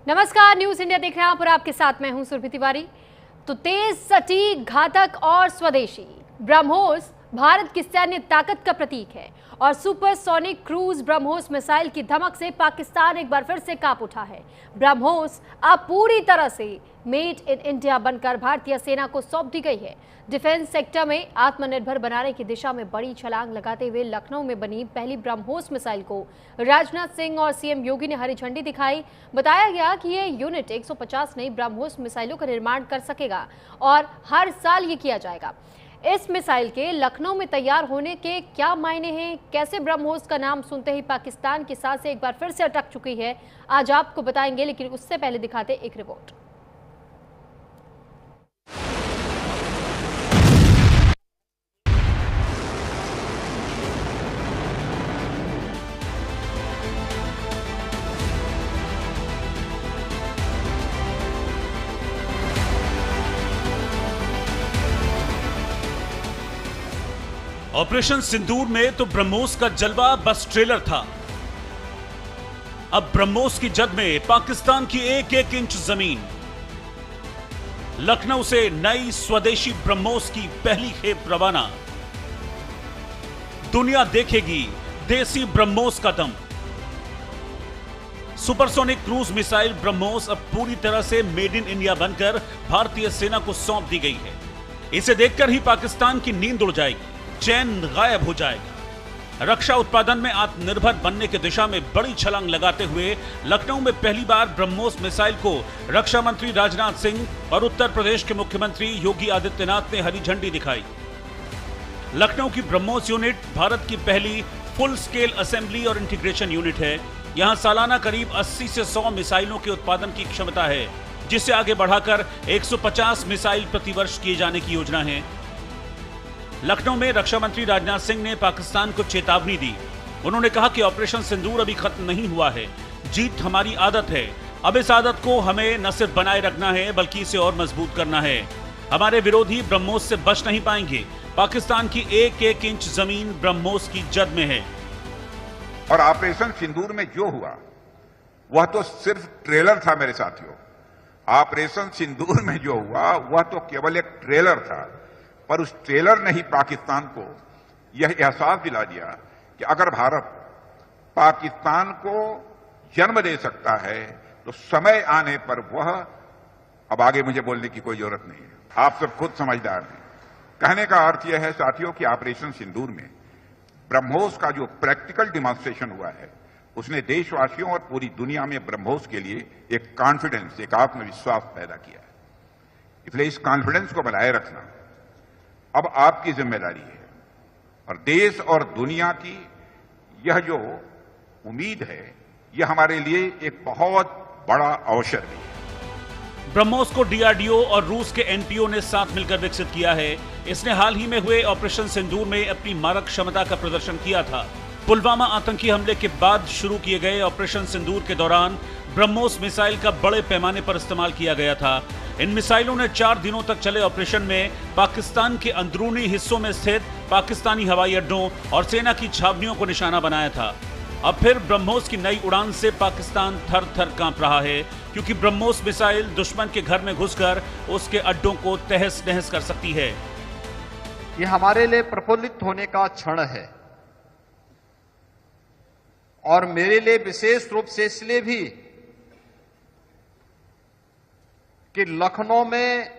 नमस्कार, news India देख रहे हैं आप और आपके साथ मैं हूं सुरभि तिवारी। तो तेज, सटीक, घातक और स्वदेशी ब्रह्मोस भारत की सैन्य ताकत का प्रतीक है और सुपरसोनिक क्रूज ब्रह्मोस मिसाइल की धमक से पाकिस्तान एक बार फिर से कांप उठा है। ब्रह्मोस अब पूरी तरह से मेड इन इंडिया बनकर भारतीय सेना को सौंप दी गई है। डिफेंस सेक्टर में आत्मनिर्भर बनाने की दिशा में बड़ी छलांग लगाते हुए लखनऊ में बनी पहली ब्रह्मोस मिसाइल को राजनाथ सिंह और सीएम योगी ने हरी झंडी दिखाई। बताया गया कि ये यूनिट 150 नई ब्रह्मोस मिसाइलों का निर्माण कर सकेगा और हर साल ये किया जाएगा। इस मिसाइल के लखनऊ में तैयार होने के क्या मायने हैं, कैसे ब्रह्मोस का नाम सुनते ही पाकिस्तान की सांसें एक बार फिर से अटक चुकी है, आज आपको बताएंगे, लेकिन उससे पहले दिखाते एक रिपोर्ट। ऑपरेशन सिंदूर में तो ब्रह्मोस का जलवा बस ट्रेलर था। अब ब्रह्मोस की जद में पाकिस्तान की एक एक इंच जमीन। लखनऊ से नई स्वदेशी ब्रह्मोस की पहली खेप रवाना। दुनिया देखेगी देसी ब्रह्मोस का दम। सुपरसोनिक क्रूज मिसाइल ब्रह्मोस अब पूरी तरह से मेड इन इंडिया बनकर भारतीय सेना को सौंप दी गई है। इसे देखकर ही पाकिस्तान की नींद उड़ जाएगी, चैन गायब हो जाएगा। रक्षा उत्पादन में आत्मनिर्भर बनने की दिशा में बड़ी छलांग लगाते हुए लखनऊ में पहली बार ब्रह्मोस मिसाइल को रक्षा मंत्री राजनाथ सिंह और उत्तर प्रदेश के मुख्यमंत्री योगी आदित्यनाथ ने हरी झंडी दिखाई। लखनऊ की ब्रह्मोस यूनिट भारत की पहली फुल स्केल असेंबली और इंटीग्रेशन यूनिट है। यहां सालाना करीब 80 से 100 मिसाइलों के उत्पादन की क्षमता है, जिसे आगे बढ़ाकर 150 मिसाइल प्रतिवर्ष किए जाने की योजना है। लखनऊ में रक्षा मंत्री राजनाथ सिंह ने पाकिस्तान को चेतावनी दी। उन्होंने कहा कि ऑपरेशन सिंदूर अभी खत्म नहीं हुआ है, जीत हमारी आदत है। अब इस आदत को हमें न सिर्फ बनाए रखना है बल्कि इसे और मजबूत करना है। हमारे विरोधी ब्रह्मोस से बच नहीं पाएंगे। पाकिस्तान की एक एक इंच जमीन ब्रह्मोस की जद में है। और ऑपरेशन सिंदूर में जो हुआ वह तो सिर्फ ट्रेलर था मेरे साथियों। ऑपरेशन सिंदूर में जो हुआ वह तो केवल एक ट्रेलर था, पर उस ट्रेलर ने ही पाकिस्तान को यह एहसास दिला दिया कि अगर भारत पाकिस्तान को जन्म दे सकता है तो समय आने पर वह, अब आगे मुझे बोलने की कोई जरूरत नहीं है, आप सब खुद समझदार हैं। कहने का अर्थ यह है साथियों कि ऑपरेशन सिंदूर में ब्रह्मोस का जो प्रैक्टिकल डिमॉन्स्ट्रेशन हुआ है उसने देशवासियों और पूरी दुनिया में ब्रह्मोस के लिए एक कॉन्फिडेंस, एक आत्मविश्वास पैदा किया है। इसलिए इस कॉन्फिडेंस को बनाए रखना अब आपकी जिम्मेदारी है और देश और दुनिया की यह जो उम्मीद है यह हमारे लिए एक बहुत बड़ा अवसर भी है। ब्रह्मोस को डीआरडीओ और रूस के एनपीओ ने साथ मिलकर विकसित किया है। इसने हाल ही में हुए ऑपरेशन सिंदूर में अपनी मारक क्षमता का प्रदर्शन किया था। पुलवामा आतंकी हमले के बाद शुरू किए गए ऑपरेशन सिंदूर के दौरान ब्रह्मोस मिसाइल का बड़े पैमाने पर इस्तेमाल किया गया था। इन मिसाइलों ने 4 दिनों तक चले ऑपरेशन में पाकिस्तान के अंदरूनी हिस्सों में स्थित पाकिस्तानी हवाई अड्डों और सेना की छावनियों को निशाना बनाया था। अब फिर ब्रह्मोस की नई उड़ान से पाकिस्तान थर थर कांप रहा है, क्योंकि ब्रह्मोस मिसाइल दुश्मन के घर में घुसकर उसके अड्डों को तहस नहस कर सकती है। ये हमारे लिए प्रफुल्लित होने का क्षण है और मेरे लिए विशेष रूप से इसलिए भी कि लखनऊ में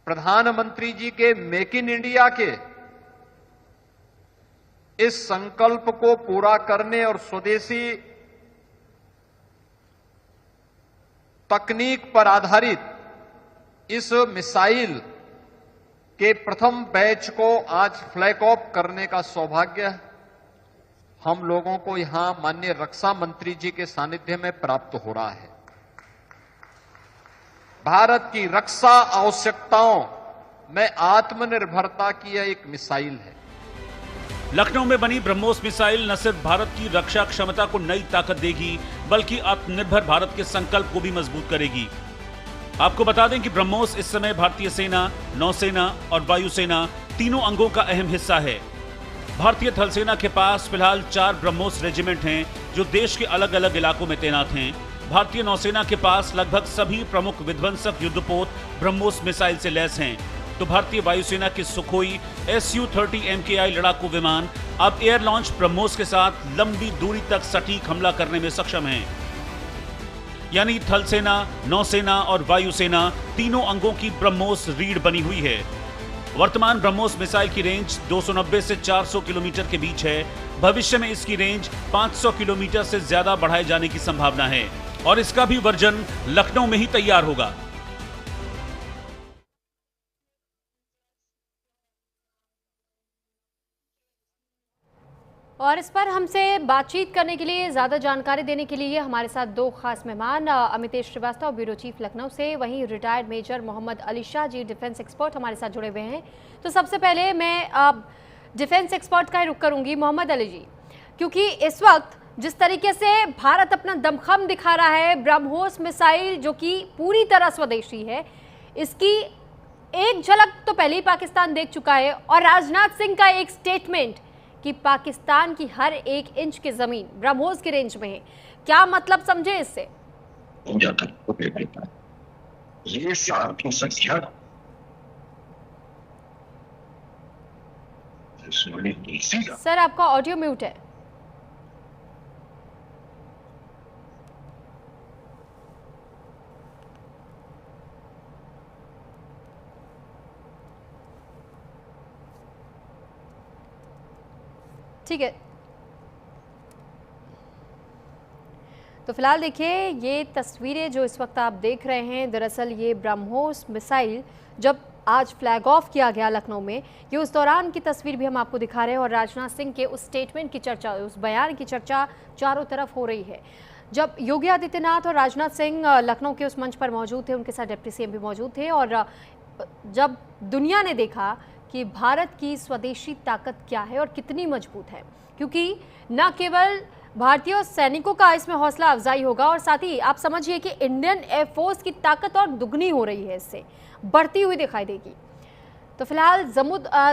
प्रधानमंत्री जी के मेक इन इंडिया के इस संकल्प को पूरा करने और स्वदेशी तकनीक पर आधारित इस मिसाइल के प्रथम बैच को आज फ्लैग ऑफ करने का सौभाग्य हम लोगों को यहां माननीय रक्षा मंत्री जी के सानिध्य में प्राप्त हो रहा है। भारत की रक्षा आवश्यकताओं में आत्मनिर्भरता की यह एक मिसाइल है। लखनऊ में बनी ब्रह्मोस मिसाइल न सिर्फ भारत की रक्षा क्षमता को नई ताकत देगी बल्कि आत्मनिर्भर भारत के संकल्प को भी मजबूत करेगी। आपको बता दें कि ब्रह्मोस इस समय भारतीय सेना, नौसेना और वायुसेना तीनों अंगों का अहम हिस्सा है। भारतीय थल सेना के पास फिलहाल 4 ब्रह्मोस रेजिमेंट हैं, जो देश के अलग अलग इलाकों में तैनात हैं। भारतीय नौसेना के पास लगभग सभी प्रमुख विध्वंसक युद्धपोत ब्रह्मोस मिसाइल से लैस हैं। तो भारतीय वायुसेना के सुखोई Su-30 MKI लड़ाकू विमान अब एयर लॉन्च ब्रह्मोस के साथ लंबी दूरी तक सटीक हमला करने में सक्षम हैं। यानी थल सेना, नौसेना और वायुसेना तीनों अंगों की ब्रह्मोस रीढ़ बनी हुई है। वर्तमान ब्रह्मोस मिसाइल की रेंज 290 से 400 किलोमीटर के बीच है। भविष्य में इसकी रेंज 500 किलोमीटर से ज्यादा बढ़ाए जाने की संभावना है और इसका भी वर्जन लखनऊ में ही तैयार होगा। और इस पर हमसे बातचीत करने के लिए, ज़्यादा जानकारी देने के लिए हमारे साथ दो खास मेहमान, अमितेश श्रीवास्तव ब्यूरो चीफ लखनऊ से, वहीं retired major Mohammad Ali Shah ji defence expert हमारे साथ जुड़े हुए हैं। तो सबसे पहले मैं डिफेंस एक्सपर्ट का ही रुख करूंगी, मोहम्मद अली जी, क्योंकि इस वक्त जिस तरीके से भारत अपना दमखम दिखा रहा है, ब्रह्मोस मिसाइल जो कि पूरी तरह स्वदेशी है, इसकी एक झलक तो पहले ही पाकिस्तान देख चुका है और राजनाथ सिंह का एक स्टेटमेंट कि पाकिस्तान की हर 1 इंच की जमीन ब्रह्मोस की रेंज में है, क्या मतलब समझे इससे? ये सारी संख्या सर आपका ऑडियो म्यूट है। ठीक है, तो फिलहाल देखिए ये तस्वीरें जो इस वक्त आप देख रहे हैं, दरअसल ये ब्रह्मोस मिसाइल जब आज फ्लैग ऑफ किया गया लखनऊ में, ये उस दौरान की तस्वीर भी हम आपको दिखा रहे हैं और राजनाथ सिंह के उस स्टेटमेंट की चर्चा, उस बयान की चर्चा चारों तरफ हो रही है। जब योगी आदित्यनाथ और राजनाथ सिंह लखनऊ के उस मंच पर मौजूद थे, उनके साथ डिप्टी सीएम भी मौजूद थे और जब दुनिया ने देखा कि भारत की स्वदेशी ताकत क्या है और कितनी मजबूत है, क्योंकि न केवल भारतीय सैनिकों का इसमें हौसला अफजाई होगा और साथ ही आप समझिए कि इंडियन एयरफोर्स की ताकत और दुगनी हो रही है, इससे बढ़ती हुई दिखाई देगी। तो फिलहाल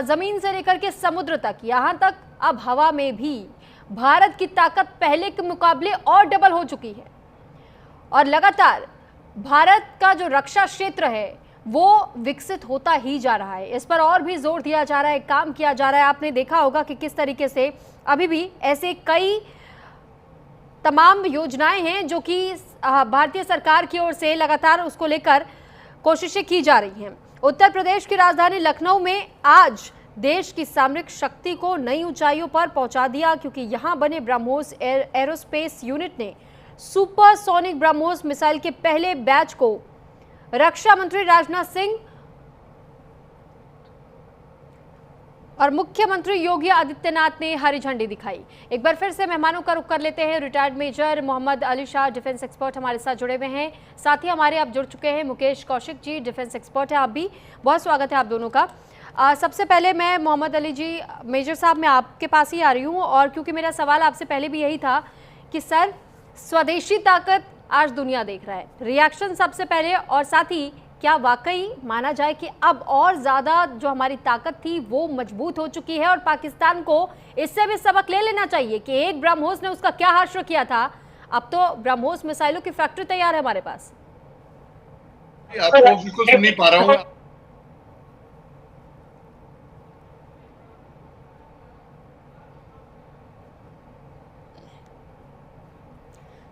जमीन से लेकर के समुद्र तक, यहाँ तक अब हवा में भी भारत की ताकत पहले के मुकाबले और डबल हो चुकी है और लगातार भारत का जो रक्षा क्षेत्र है वो विकसित होता ही जा रहा है। इस पर और भी जोर दिया जा रहा है, काम किया जा रहा है। आपने देखा होगा कि किस तरीके से अभी भी ऐसे कई तमाम योजनाएं हैं जो कि भारतीय सरकार की ओर से लगातार उसको लेकर कोशिशें की जा रही हैं। उत्तर प्रदेश की राजधानी लखनऊ में आज देश की सामरिक शक्ति को नई ऊंचाइयों पर पहुंचा दिया, क्योंकि यहां बने ब्रह्मोस एरोस्पेस यूनिट ने सुपरसोनिक ब्रह्मोस मिसाइल के पहले बैच को रक्षा मंत्री राजनाथ सिंह और मुख्यमंत्री योगी आदित्यनाथ ने हरी झंडी दिखाई। एक बार फिर से मेहमानों का रुख कर लेते हैं। Retired major Mohammad Ali Shah defence expert हमारे साथ जुड़े हुए हैं, साथ ही हमारे आप जुड़ चुके हैं मुकेश कौशिक जी, डिफेंस एक्सपर्ट है आप भी। बहुत स्वागत है आप दोनों का। सबसे पहले मैं मोहम्मद अली जी, मेजर साहब मैं आपके पास ही आ रही हूँ और क्योंकि मेरा सवाल आपसे पहले भी यही था कि सर स्वदेशी ताकत आज दुनिया देख रहा है, रिएक्शन सबसे पहले, और साथ ही क्या वाकई माना जाए कि अब और ज़्यादा जो हमारी ताकत थी वो मजबूत हो चुकी है और पाकिस्तान को इससे भी सबक ले लेना चाहिए कि एक ब्रह्मोस ने उसका क्या हाशिया किया था, अब तो ब्रह्मोस मिसाइलों की फैक्ट्री तैयार है हमारे पास। आपको बिल्कुल सुन नहीं पा रहा हूँ।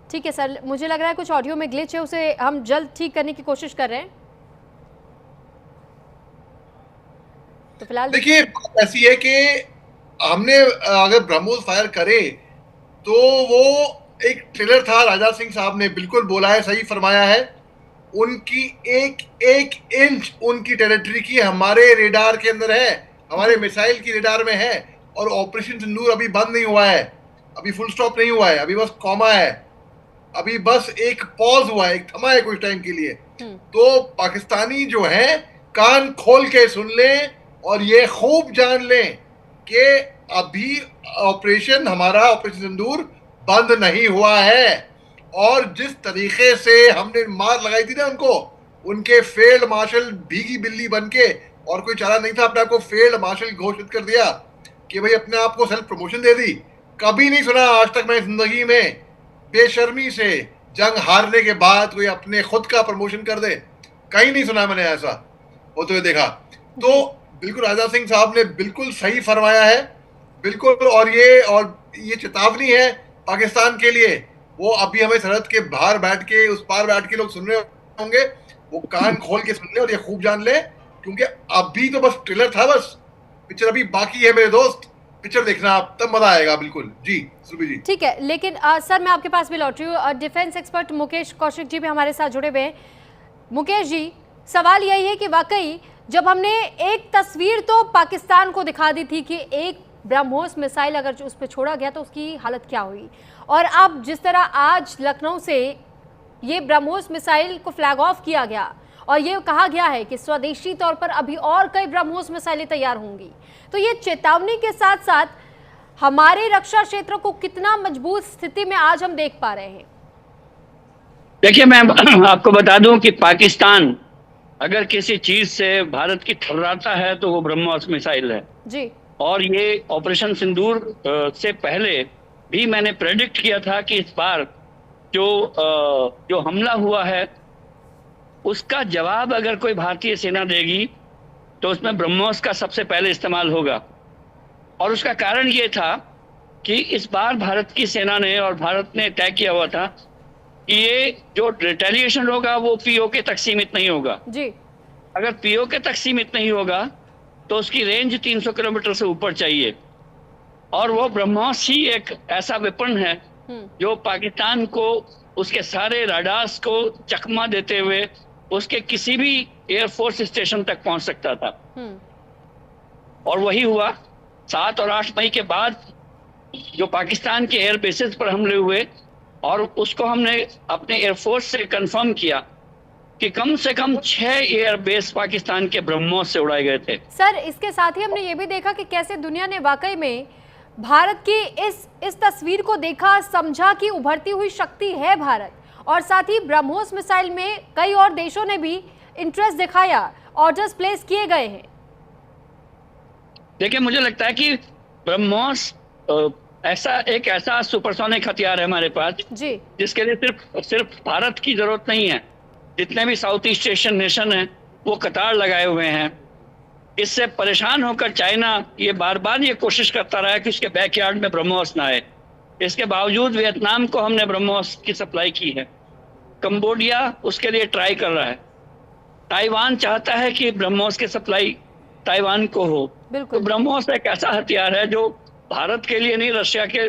ठीक है सर, मुझे लग रहा है कुछ ऑडियो में ग्लिच है, उसे हम जल्द ठीक करने की कोशिश कर रहे हैं। तो फिलहाल देखिए बात ऐसी है कि हमने अगर ब्रह्मोस फायर करे तो वो एक ट्रेलर था, राजनाथ सिंह साहब ने बिल्कुल बोला है, सही फरमाया है। उनकी एक इंच उनकी टेरिटरी की हमारे रेडार के अंदर है, हमारे मिसाइल की रेडार में है और ऑपरेशन सिंदूर अभी बंद नहीं हुआ है, अभी फुल स्टॉप नहीं हुआ है, अभी बस कॉमा है, अभी बस एक पॉज हुआ है, एक थमा है कुछ टाइम के लिए। तो पाकिस्तानी जो है कान खोल के सुन लें और ये खूब जान लें कि अभी ऑपरेशन हमारा ऑपरेशन सिंदूर बंद नहीं हुआ है। और जिस तरीके से हमने मार लगाई थी ना उनको, उनके फील्ड मार्शल भीगी बिल्ली बनके, और कोई चारा नहीं था, अपने आप को फील्ड मार्शल घोषित कर दिया कि भाई अपने आप को सेल्फ प्रमोशन दे दी कभी नहीं सुना आज तक मैं जिंदगी में बेशर्मी से जंग हारने के बाद कोई अपने खुद का प्रमोशन कर दे, कहीं नहीं सुना मैंने ऐसा होते हुए देखा। तो बिल्कुल राजनाथ सिंह साहब ने बिल्कुल सही फरमाया है, बिल्कुल। और ये चेतावनी है पाकिस्तान के लिए। वो अभी हमें सरहद के बाहर बैठ के, उस पार बैठ के लोग सुन रहे होंगे, वो कान खोल के सुन ले और ये खूब जान ले, क्योंकि अभी तो बस ट्रेलर था, बस पिक्चर अभी बाकी है मेरे दोस्त। पिक्चर देखना आप, तब मजा आएगा। बिल्कुल जी सुरभि जी। ठीक है, लेकिन सर मैं आपके पास भी लौट रही हूँ। डिफेंस एक्सपर्ट मुकेश कौशिक जी भी हमारे साथ जुड़े हुए हैं। मुकेश जी, सवाल यही है कि वाकई जब हमने एक तस्वीर तो पाकिस्तान को दिखा दी थी कि एक ब्रह्मोस मिसाइल अगर उस पर छोड़ा गया तो उसकी हालत क्या हुई, और अब जिस तरह आज लखनऊ से ये ब्रह्मोस मिसाइल को फ्लैग ऑफ किया गया और ये कहा गया है कि स्वदेशी तौर पर अभी और कई ब्रह्मोस मिसाइलें तैयार होंगी, तो ये चेतावनी के साथ साथ हमारे रक्षा क्षेत्र को कितना मजबूत स्थिति में आज हम देख पा रहे हैं? देखिए, मैं आपको बता दूं कि पाकिस्तान अगर किसी चीज से भारत की ठर्राता है तो वो ब्रह्मोस मिसाइल है जी। और ये ऑपरेशन सिंदूर से पहले भी मैंने प्रेडिक्ट किया था कि इस बार जो हमला हुआ है उसका जवाब अगर कोई भारतीय सेना देगी तो उसमें ब्रह्मोस का सबसे पहले इस्तेमाल होगा। और उसका कारण ये था कि इस बार भारत की सेना ने और भारत ने तय किया हुआ था कि ये जो रिटेलिएशन होगा वो पीओके तक सीमित नहीं होगा जी। अगर पीओके तक सीमित नहीं होगा तो उसकी रेंज 300 किलोमीटर से ऊपर चाहिए। और वो ब्रह्मोस ही एक ऐसा वेपन है जो पाकिस्तान को उसके सारे राडार्स को चकमा देते हुए उसके किसी भी एयरफोर्स स्टेशन तक पहुंच सकता था। और वही हुआ। 7 और 8 मई के बाद जो पाकिस्तान के एयर बेसिस पर हमले हुए और उसको हमने अपने एयरफोर्स से कंफर्म किया कि कम से कम 6 एयरबेस पाकिस्तान के ब्रह्मोस से उड़ाए गए थे। सर, इसके साथ ही हमने ये भी देखा कि कैसे दुनिया ने वाकई में भारत की इस तस्वीर को देखा, समझा कि उभरती हुई शक्ति है भारत, और साथ ही ब्रह्मोस मिसाइल में कई और देशों ने भी इंटरेस्ट दिखाया, ऑर्डर्स प्लेस किए गए हैं। देखिए, मुझे लगता है कि ब्रह्मोस ऐसा सुपरसोनिक हथियार है हमारे पास जी, जिसके लिए सिर्फ भारत की जरूरत नहीं है। जितने भी साउथ ईस्ट एशियन नेशन हैं वो कतार लगाए हुए हैं। इससे परेशान होकर चाइना ये बार बार ये कोशिश करता रहा है कि उसके बैकयार्ड में ब्रह्मोस ना आए। इसके बावजूद वियतनाम को हमने ब्रह्मोस की सप्लाई की है। कंबोडिया उसके लिए ट्राई कर रहा है। ताइवान चाहता है कि ब्रह्मोस की सप्लाई ताइवान को हो। तो ब्रह्मोस एक ऐसा हथियार है जो भारत के लिए नहीं,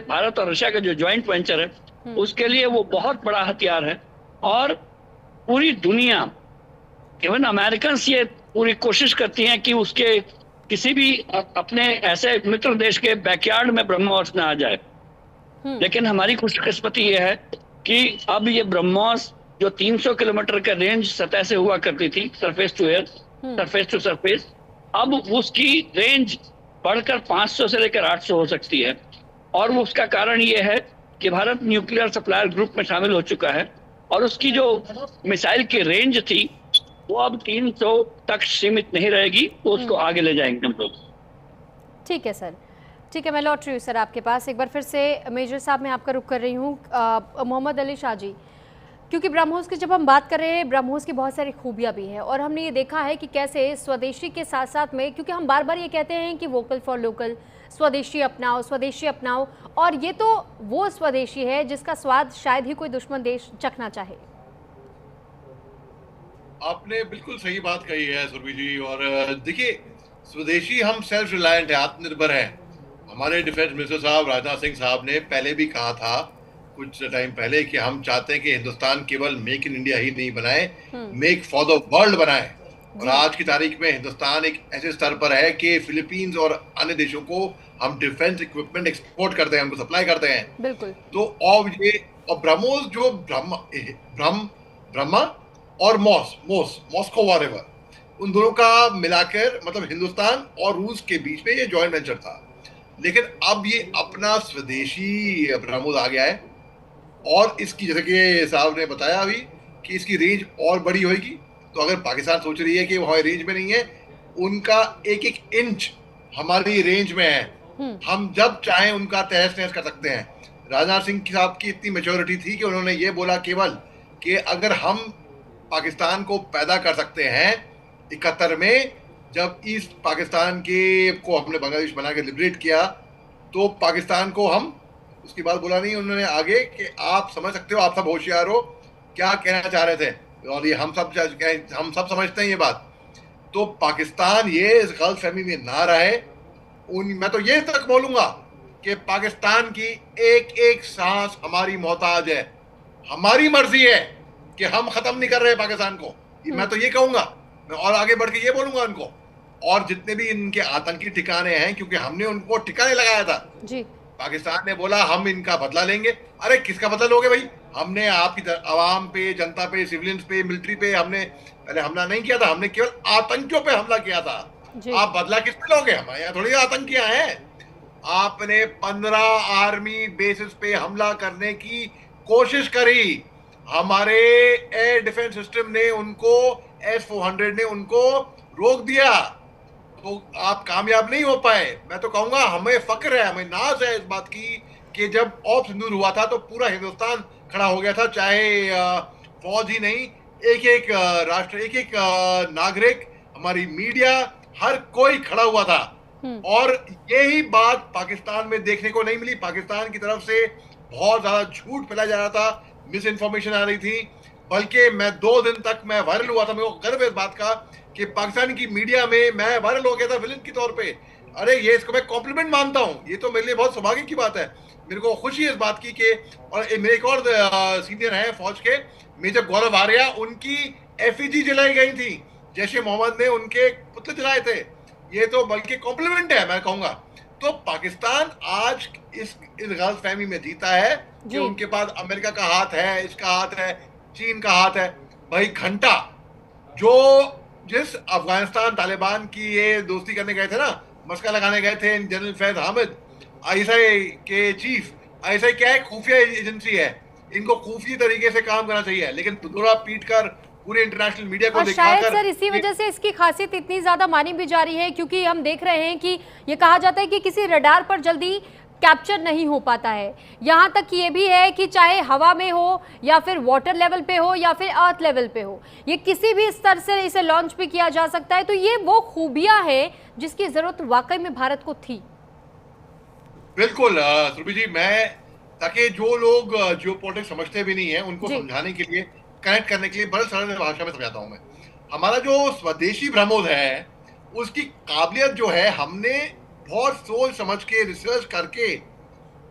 भारत और रशिया का जो ज्वाइंट वेंचर है उसके लिए वो बहुत बड़ा हथियार है। और पूरी दुनिया, इवन अमेरिकन ये पूरी कोशिश करती हैं कि उसके किसी भी अपने ऐसे मित्र देश के बैकयार्ड में ब्रह्मोस ना आ जाए। लेकिन हमारी खुशकिस्मती ये है कि अब ये ब्रह्मोस जो 300 किलोमीटर का रेंज सतह से हुआ करती थी, surface to air, surface to surface, अब उसकी रेंज बढ़कर 500 से लेकर 800 हो सकती है। और उसका कारण ये है कि भारत न्यूक्लियर सप्लायर ग्रुप में शामिल हो चुका है और उसकी जो मिसाइल की रेंज थी वो अब 300 तक सीमित नहीं रहेगी, तो उसको आगे ले जाएंगे हम लोग। ठीक है सर, ठीक है, मैं लौट रही हूँ सर आपके पास। एक बार फिर से मेजर साहब मैं आपका रुख कर रही हूँ। मोहम्मद अली शाह जी, क्योंकि ब्रह्मोस की जब हम बात कर रहे हैं, ब्रह्मोस की बहुत सारी खूबियाँ भी हैं और हमने ये देखा है कि कैसे स्वदेशी के साथ साथ में, क्योंकि हम बार बार ये कहते हैं कि वोकल फॉर लोकल, स्वदेशी अपनाओ, स्वदेशी अपनाओ, और ये तो वो स्वदेशी है जिसका स्वाद शायद ही कोई दुश्मन देश चखना चाहे। आपने बिल्कुल सही बात कही है सुरभि जी। और देखिए, स्वदेशी हम सेल्फ रिलायंट है, आत्मनिर्भर है। हमारे डिफेंस मिनिस्टर साहब राजनाथ सिंह साहब ने पहले भी कहा था कुछ टाइम पहले कि हम चाहते हैं कि हिंदुस्तान केवल मेक इन इंडिया ही नहीं बनाए, मेक फॉर द वर्ल्ड बनाए। और आज की तारीख में हिंदुस्तान एक ऐसे स्तर पर है कि फिलीपींस और अन्य देशों को हम डिफेंस इक्विपमेंट एक्सपोर्ट करते हैं, हमको सप्लाई करते हैं। बिल्कुल। तो और ब्रह्मोस जो ब्रह्मा और मॉस्को वॉरेवर, उन दोनों का मिलाकर मतलब हिंदुस्तान और रूस के बीच में ये जॉइंट वेंचर था। लेकिन अब ये अपना स्वदेशी ब्रह्मोस आ गया है और इसकी, जैसे कि साहब ने बताया अभी, कि इसकी रेंज और बड़ी होगी। तो अगर पाकिस्तान सोच रही है कि वो हमारी रेंज में नहीं है, उनका एक एक इंच हमारी रेंज में है, हम जब चाहें उनका तहस नहस कर सकते हैं। राजनाथ सिंह साहब की इतनी मेच्योरिटी थी कि उन्होंने ये बोला केवल कि अगर हम पाकिस्तान को पैदा कर सकते हैं 71 में, जब ईस्ट पाकिस्तान के को हमने बांग्लादेश बना के लिबरेट किया, तो पाकिस्तान को हम, उसकी बात बोला नहीं उन्होंने आगे कि आप समझ सकते हो, आप सब होशियार हो, क्या कहना चाह रहे थे, और ये हम सब समझते हैं ये बात। तो पाकिस्तान ये इस गलतफहमी में ना रहे। मैं तो ये तक बोलूंगा कि पाकिस्तान की एक एक सांस हमारी मोहताज है, हमारी मर्जी है कि हम खत्म नहीं कर रहे पाकिस्तान को। मैं तो ये कहूंगा, मैं और आगे बढ़ के ये बोलूंगा उनको, और जितने भी इनके आतंकी ठिकाने हैं, क्योंकि हमने उनको ठिकाने लगाया था जी। पाकिस्तान ने बोला हम इनका बदला लेंगे। अरे किसका बदला लोगे भाई? हमने आपकी आवाम पे, जनता पे, सिविलियंस पे, मिलिट्री पे हमने पहले हमला नहीं किया था, हमने केवल आतंकियों पे हमला किया था। आप बदला किस पे लोगे? हमारे यहाँ थोड़ी आतंकियां हैं। आपने 15 आर्मी बेसिस पे हमला करने की कोशिश करी, हमारे एयर डिफेंस सिस्टम ने उनको, S-400 ने उनको रोक दिया, तो आप कामयाब नहीं हो पाए। मैं तो कहूंगा हमें फक्र है, हमें नाज है इस बात की कि जब ऑपरेशन सिंदूर हुआ था तो पूरा हिंदुस्तान खड़ा हो गया था, चाहे फौज ही नहीं, एक एक राष्ट्र, एक एक नागरिक, हमारी मीडिया, हर कोई खड़ा हुआ था। और यही बात पाकिस्तान में देखने को नहीं मिली। पाकिस्तान की तरफ से बहुत ज्यादा झूठ फैलाया जा रहा था, मिस इन्फॉर्मेशन आ रही थी, बल्कि मैं 2 दिन तक मैं वायरल हुआ था। मेरे को गर्व है इस बात का कि पाकिस्तान की मीडिया में मैं वायरल हो गया था विलेन के तौर पे। अरे ये इसको मैं कॉम्प्लीमेंट मानता हूँ, ये तो मेरे लिए बहुत सौभाग्य की बात है। मेरे को खुशी है इस बात की कि, और मेरे एक और सीनियर हैं फौज के, मेजर गौरव आर्या, उनकी एफईजी जलाई गई थी, जैसे मोहम्मद ने उनके पुतले जलाए थे। ये तो बल्कि कॉम्प्लीमेंट है मैं कहूंगा। तो पाकिस्तान आज इस गलतफहमी में जीता है कि उनके पास अमेरिका का हाथ है, इसका हाथ है, चीन का हाथ है। भाई घंटा जो जिस अफगानिस्तान तालिबान की ये दोस्ती करने गए थे ना, मस्का लगाने गए थे जनरल फैज हामिद, आईएसआई के चीफ, आईएसआई क्या है? खुफिया एजेंसी है, इनको खुफिया तरीके से काम करना चाहिए, लेकिन दोहरा पीट कर पूरे इंटरनेशनल मीडिया को शायद सर इसी वजह से इसकी खासियत इतनी ज्यादा मानी भी जा रही है, क्योंकि हम देख रहे हैं कि ये कहा जाता है कि किसी रडार पर जल्दी कैप्चर नहीं हो पाता है। यहाँ तक ये भी है कि चाहे हवा में हो या फिर वाटर लेवल पे हो या फिर अर्थ लेवल पे हो, ये किसी भी स्तर से इसे लॉन्च भी किया जा सकता है। तो ये वो खूबियां हैं जिसकी जरूरत वाकई में भारत को थी। बिल्कुल सुरभि जी, मैं ताकि जो लोग जियो पॉलिटिक्स समझते भी नहीं है उनको समझाने के लिए, कनेक्ट करने के लिए बड़े सरल भाषा में समझाता हूं मैं। हमारा जो स्वदेशी ब्रह्मोस है उसकी काबिलियत जो है, हमने बहुत सोच समझ के रिसर्च करके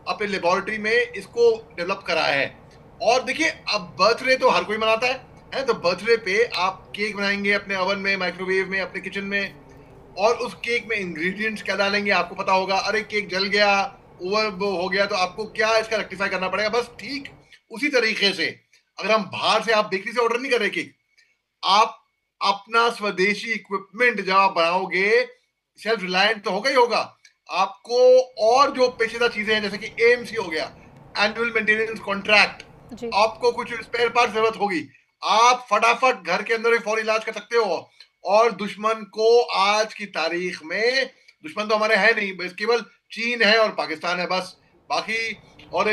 अपने लेबोरेटरी में इसको डेवलप करा है। और देखिए अब बर्थडे तो हर कोई मनाता है, तो बर्थडे पे आप केक बनाएंगे अपने ओवन में, माइक्रोवेव में, अपने किचन में, और उस केक में इंग्रेडिएंट्स क्या डालेंगे आपको पता होगा। अरे केक जल गया, ओवर हो गया, तो आपको क्या इसका रेक्टिफाई करना पड़ेगा। बस ठीक उसी तरीके से अगर हम बाहर से, आप बेकरी से ऑर्डर नहीं कर रहे केक, आप अपना स्वदेशी इक्विपमेंट जब आप बनाओगे, सेल्फ रिलायंट तो होगा ही होगा। आपको और जो पेचीदा चीजें हैं जैसे कि एएमसी हो गया, एनुअल मेंटेनेंस कॉन्ट्रैक्ट, आपको कुछ स्पेयर पार्ट जरूरत होगी, आप फटाफट घर के अंदर ही फौरी इलाज कर सकते हो। और दुश्मन को आज की तारीख में, दुश्मन तो हमारे है नहीं, बस केवल चीन है और पाकिस्तान है बस, बाकी, और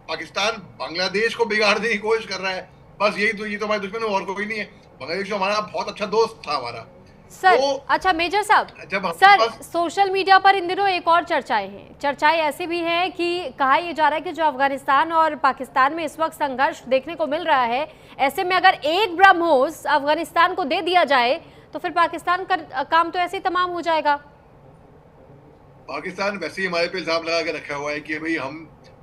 पाकिस्तान बांग्लादेश को बिगाड़ने की कोशिश कर रहा है, बस यही तो, ये तो हमारे दुश्मन है और कोई नहीं है। बांग्लादेश हमारा बहुत अच्छा दोस्त था हमारा। सर तो, अच्छा मेजर साहब, सर सोशल मीडिया पर इन दिनों एक और चर्चाएं हैं, चर्चाएं ऐसी भी हैं कि कहा यह जा रहा है कि जो अफगानिस्तान और पाकिस्तान में इस वक्त संघर्ष देखने को मिल रहा है, ऐसे में अगर एक ब्रह्मोस अफगानिस्तान को दे दिया जाए तो फिर पाकिस्तान का काम तो ऐसे ही तमाम हो जाएगा। पाकिस्तान वैसे ही हमारे पे इल्जाम लगा के रखा हुआ है कि भाई हम,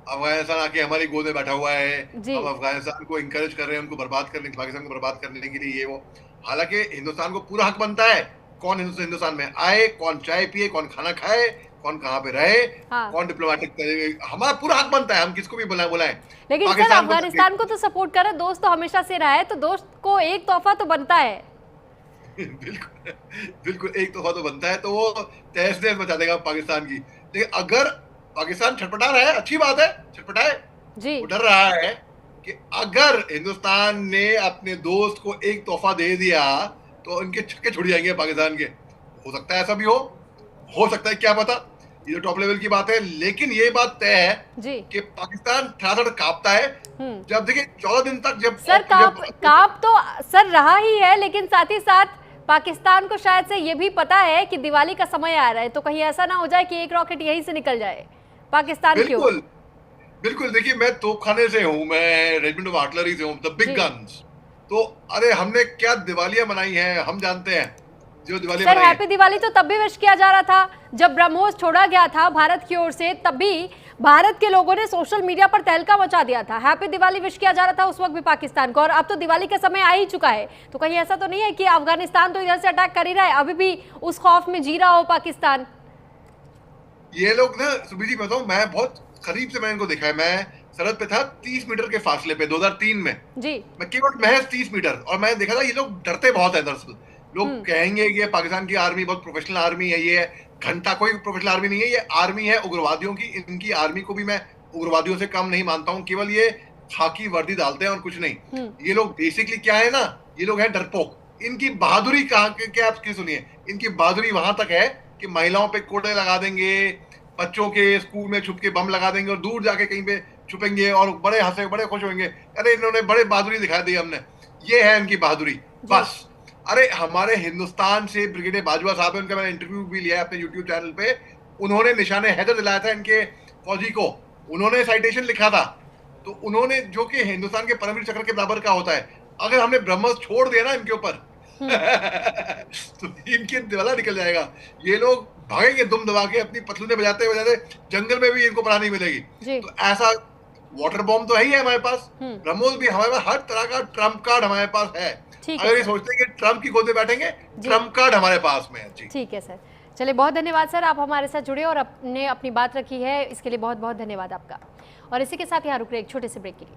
अफगानिस्तान आके हमारी गोद में बैठा हुआ है, हम अफगानिस्तान को इंकरेज कर रहे हैं, उनको बर्बाद करने, पाकिस्तान को बर्बाद करने के लिए ये वो। हालांकि हिंदुस्तान को पूरा हक बनता है, कौन हिंदुस्तान में आए, कौन चाय पिए, कौन खाना खाए, कौन कहाँ पे रहे, कौन डिप्लोमेटिक करे, हमारा पूरा हक बनता है, हम किसको भी बुलाएं। लेकिन सर अफगानिस्तान को तो सपोर्ट करे, दोस्त तो हमेशा से रहा है, तो दोस्त को एक तोहफा तो बनता है। बिल्कुल बिल्कुल, एक तोहफा तो बनता है, तो वो तहस नहस मचा देगा पाकिस्तान की। लेकिन अगर पाकिस्तान छटपटा रहा है, अच्छी बात है, छटपटाए जी, डर रहा है कि अगर हिंदुस्तान ने अपने दोस्त को एक तोहफा दे दिया तो उनके छक्के छुड़ जाएंगे पाकिस्तान के। हो सकता है ऐसा भी हो सकता है, क्या पता। ये तो टॉप लेवल की बात है, लेकिन ये बात तय है जी कि पाकिस्तान थोड़ा कांपता है। जब देखिए 14 दिन तक जब सर कांप तो सर रहा ही है, लेकिन साथ ही साथ पाकिस्तान को शायद से ये भी पता है कि दिवाली का समय आ रहा है, तो कहीं ऐसा ना हो जाए कि एक रॉकेट यहीं से निकल जाए पाकिस्तान की ओर। बिल्कुल देखिए, मैं तोपखाने से हूँ, मैं रेजिमेंट ऑफ आर्टिलरी से हूँ, द बिग गन्स। तो अरे हमने क्या दिवालियां मनाई हैं, हम जानते हैं जो दिवाली सर हैप्पी दिवाली तो तब भी विश किया जा रहा था जब ब्रह्मोस छोड़ा गया था भारत की ओर से, तब भी भारत के लोगों ने सोशल मीडिया पर तहलका मचा दिया था, हैप्पी दिवाली विश किया जा रहा था उस वक्त भी पाकिस्तान को। और अब तो दिवाली का समय आ ही चुका है, तो कहीं ऐसा तो नहीं है कि अफगानिस्तान तो इधर से अटैक कर ही रहा है, अभी भी उस खौफ में जी रहा हो पाकिस्तान? ये लोग ना सुबीर जी बताऊं, मैं बहुत करीब से मैंने इनको देखा है। मैं सरहद पे था 30 मीटर के फासले पे 2003 में जी, मैं केवल महज 30 मीटर, और मैंने देखा था ये लोग डरते बहुत है। दरअसल लोग कहेंगे कि पाकिस्तान की आर्मी बहुत प्रोफेशनल आर्मी है, ये घंटा कोई प्रोफेशनल आर्मी नहीं है, ये आर्मी है उग्रवादियों की। इनकी आर्मी को भी मैं उग्रवादियों से कम नहीं मानता हूँ, केवल ये खाकी वर्दी डालते हैं और कुछ नहीं। ये लोग बेसिकली क्या है ना, ये लोग हैं डरपोक। इनकी बहादुरी कहाँ के आप की सुनिए, इनकी बहादुरी वहां तक है कि महिलाओं पे कोड़े लगा देंगे, बच्चों के स्कूल में छुप के बम लगा देंगे और दूर जाके कहीं पे छुपेंगे और बड़े हंसे बड़े खुश होंगे, अरे इन्होंने बड़े बहादुरी दिखा दी हमने। ये है इनकी बहादुरी बस। अरे हमारे हिंदुस्तान से ब्रिगेडियर बाजवा साहब है, उनका मैंने इंटरव्यू भी लिया है अपने यूट्यूब चैनल पे। उन्होंने निशाने हैदर दिलाया था इनके फौजी को, उन्होंने साइटेशन लिखा था, तो उन्होंने जो कि हिंदुस्तान के परमवीर चक्र के बराबर का होता है। अगर हमने ब्रह्मोस छोड़ दिया ना इनके ऊपर तो इनकी दिवाला निकल जाएगा। ये लोग भागेंगे दुम दबा के, अपनी पतलूने बजाते बजाते, जंगल में भी इनको पनाह नहीं मिलेगी। तो ऐसा वाटर बॉम्ब तो है ही है हमारे पास, ब्रह्मोस भी हमारे पास, हर तरह का ट्रम्प कार्ड हमारे पास है। अगर ये सोचते हैं कि ट्रम्प की गोद में बैठेंगे, ट्रम्प कार्ड हमारे पास में है। जी ठीक है सर, चलिए बहुत धन्यवाद सर, आप हमारे साथ जुड़े और अपने अपनी बात रखी है, इसके लिए बहुत बहुत धन्यवाद आपका। और इसी के साथ यहाँ रुक रहे एक छोटे से ब्रेक के लिए।